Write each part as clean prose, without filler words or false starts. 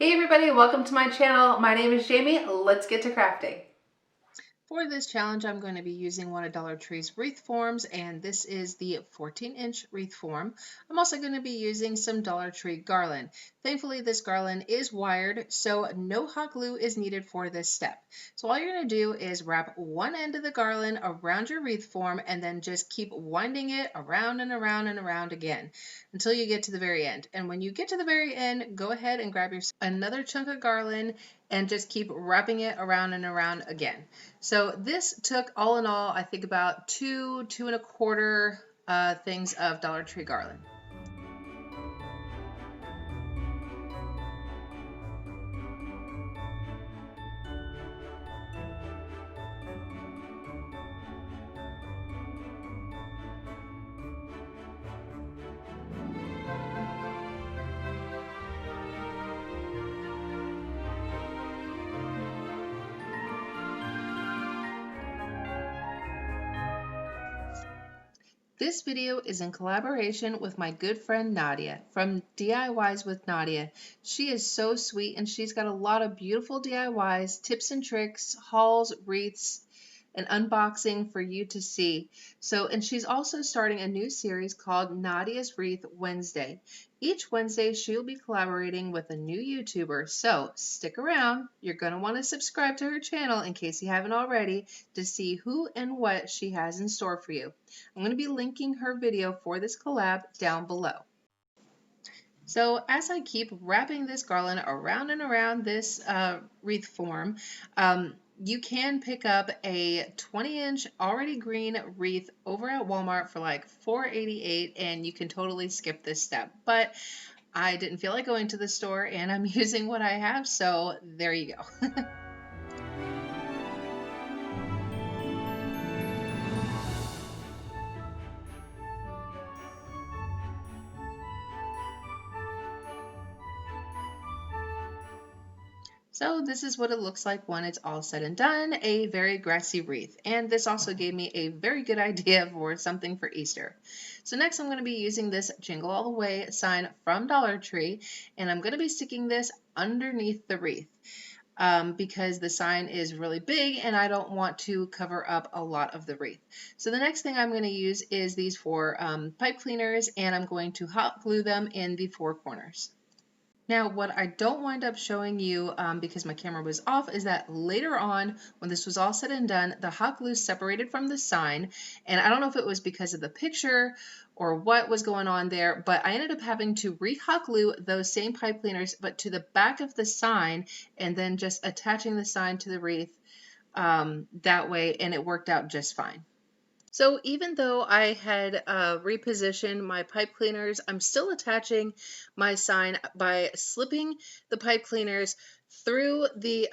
Hey everybody, welcome to my channel. My name is Jamie. Let's get to crafting. For this challenge, I'm going to be using one of Dollar Tree's wreath forms, and this is the 14-inch wreath form. I'm also going to be using some Dollar Tree garland. Thankfully, this garland is wired, so no hot glue is needed for this step. So all you're going to do is wrap one end of the garland around your wreath form and then just keep winding it around and around and around again until you get to the very end. And when you get to the very end, go ahead and grab another chunk of garland and just keep wrapping it around and around again. So this took, all in all, I think about two and a quarter things of Dollar Tree garland. This video is in collaboration with my good friend Nadia from DIYs with Nadia. She is so sweet and she's got a lot of beautiful DIYs, tips and tricks, hauls, wreaths, and unboxing for you to see. And she's also starting a new series called Nadia'S Wreath Wednesday. Each Wednesday, she'll be collaborating with a new YouTuber. So stick around. You're going to want to subscribe to her channel in case you haven't already to see who and what she has in store for you. I'm going to be linking her video for this collab down below. So as I keep wrapping this garland around and around this wreath form, you can pick up a 20-inch already green wreath over at Walmart for like $4.88, and you can totally skip this step. But I didn't feel like going to the store and I'm using what I have, so there you go. So this is what it looks like when it's all said and done, a very grassy wreath. And this also gave me a very good idea for something for Easter. So next I'm going to be using this Jingle All the Way sign from Dollar Tree, and I'm going to be sticking this underneath the wreath because the sign is really big and I don't want to cover up a lot of the wreath. So the next thing I'm going to use is these four pipe cleaners, and I'm going to hot glue them in the four corners. Now, what I don't wind up showing you because my camera was off is that later on, when this was all said and done, the hot glue separated from the sign. And I don't know if it was because of the picture or what was going on there, but I ended up having to re-hot glue those same pipe cleaners, but to the back of the sign, and then just attaching the sign to the wreath that way, and it worked out just fine. So even though I had repositioned my pipe cleaners, I'm still attaching my sign by slipping the pipe cleaners through the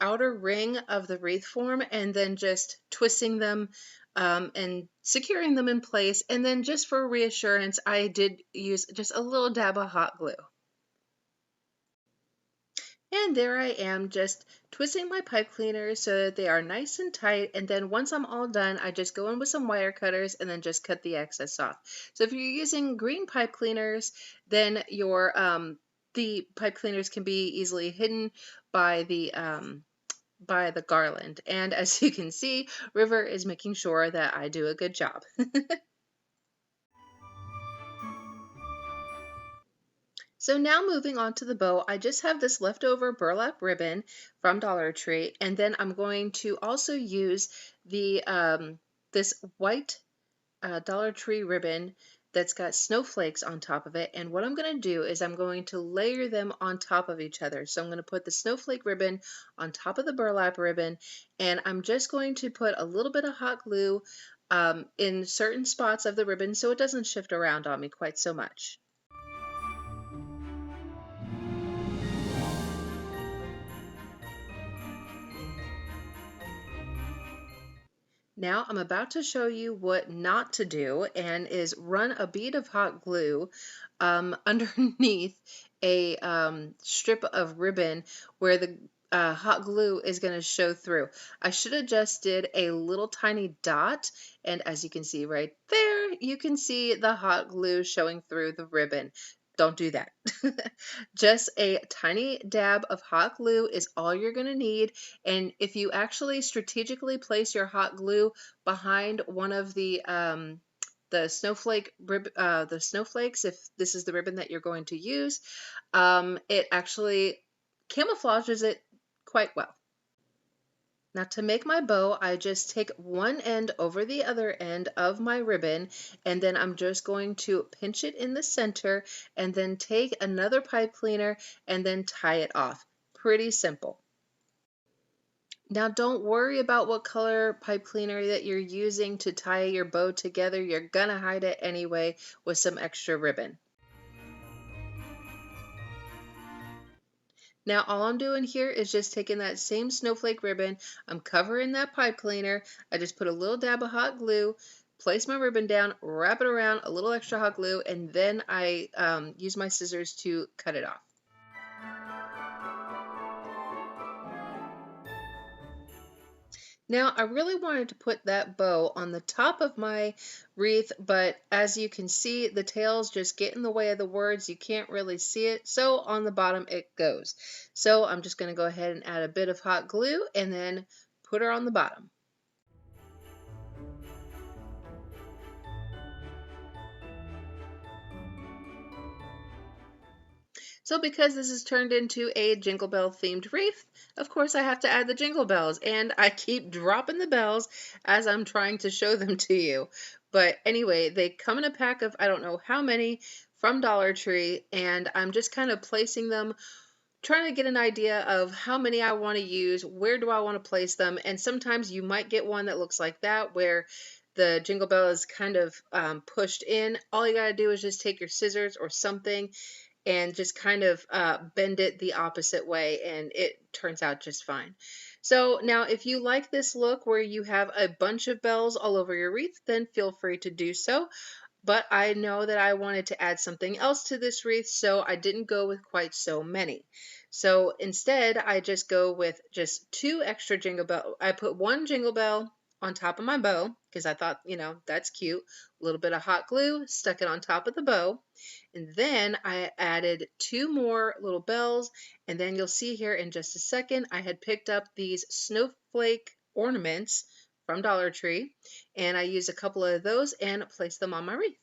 outer ring of the wreath form and then just twisting them and securing them in place. And then just for reassurance, I did use just a little dab of hot glue. And there I am, just twisting my pipe cleaners so that they are nice and tight. And then once I'm all done, I just go in with some wire cutters and then just cut the excess off. So if you're using green pipe cleaners, then the pipe cleaners can be easily hidden by the garland. And as you can see, River is making sure that I do a good job. So now moving on to the bow, I just have this leftover burlap ribbon from Dollar Tree, and then I'm going to also use the this white Dollar Tree ribbon that's got snowflakes on top of it. And what I'm going to do is I'm going to layer them on top of each other. So I'm going to put the snowflake ribbon on top of the burlap ribbon, and I'm just going to put a little bit of hot glue in certain spots of the ribbon so it doesn't shift around on me quite so much. Now I'm about to show you what not to do, and is run a bead of hot glue underneath a strip of ribbon where the hot glue is going to show through. I should have just did a little tiny dot, and as you can see right there, you can see the hot glue showing through the ribbon. don't do that. Just a tiny dab of hot glue is all you're going to need. And if you actually strategically place your hot glue behind one of the the snowflakes, if this is the ribbon that you're going to use, it actually camouflages it quite well. Now to make my bow, I just take one end over the other end of my ribbon, and then I'm just going to pinch it in the center and then take another pipe cleaner and then tie it off. Pretty simple. Now don't worry about what color pipe cleaner that you're using to tie your bow together. You're gonna hide it anyway with some extra ribbon. Now all I'm doing here is just taking that same snowflake ribbon, I'm covering that pipe cleaner, I just put a little dab of hot glue, place my ribbon down, wrap it around, a little extra hot glue, and then I use my scissors to cut it off. Now I really wanted to put that bow on the top of my wreath, but as you can see, the tails just get in the way of the words. You can't really see it, so on the bottom it goes. So I'm just going to go ahead and add a bit of hot glue and then put her on the bottom. So because this has turned into a Jingle Bell themed wreath, of course I have to add the jingle bells, and I keep dropping the bells as I'm trying to show them to you. But anyway, they come in a pack of I don't know how many from Dollar Tree, and I'm just kind of placing them, trying to get an idea of how many I want to use, where do I want to place them, and sometimes you might get one that looks like that where the jingle bell is kind of pushed in. All you got to do is just take your scissors or something and just kind of bend it the opposite way, and it turns out just fine. So now if you like this look where you have a bunch of bells all over your wreath, then feel free to do so. But I know that I wanted to add something else to this wreath, so I didn't go with quite so many. So instead, I just go with just 2 extra jingle bell. I put 1 jingle bell on top of my bow because I thought, that's cute. A little bit of hot glue, stuck it on top of the bow. And then I added 2 more little bells. And then you'll see here in just a second, I had picked up these snowflake ornaments from Dollar Tree, and I used a couple of those and placed them on my wreath.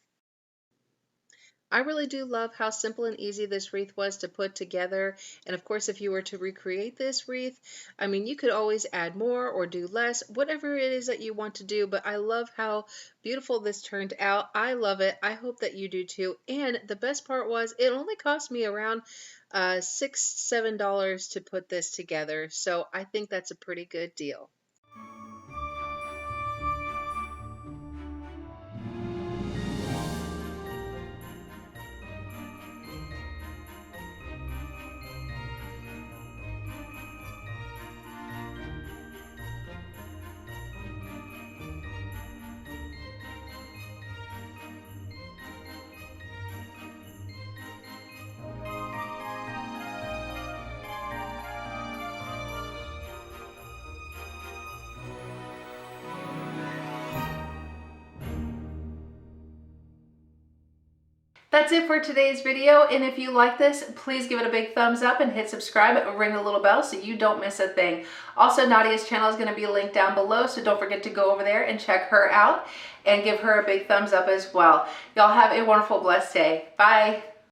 I really do love how simple and easy this wreath was to put together. And of course, if you were to recreate this wreath, I mean, you could always add more or do less, whatever it is that you want to do. But I love how beautiful this turned out. I love it. I hope that you do too. And the best part was it only cost me around $6-7 to put this together. So I think that's a pretty good deal. That's it for today's video, and if you like this, please give it a big thumbs up and hit subscribe and ring the little bell so you don't miss a thing. Also, Nadia'S channel is going to be linked down below, so don't forget to go over there and check her out and give her a big thumbs up as well. Y'all have a wonderful, blessed day. Bye.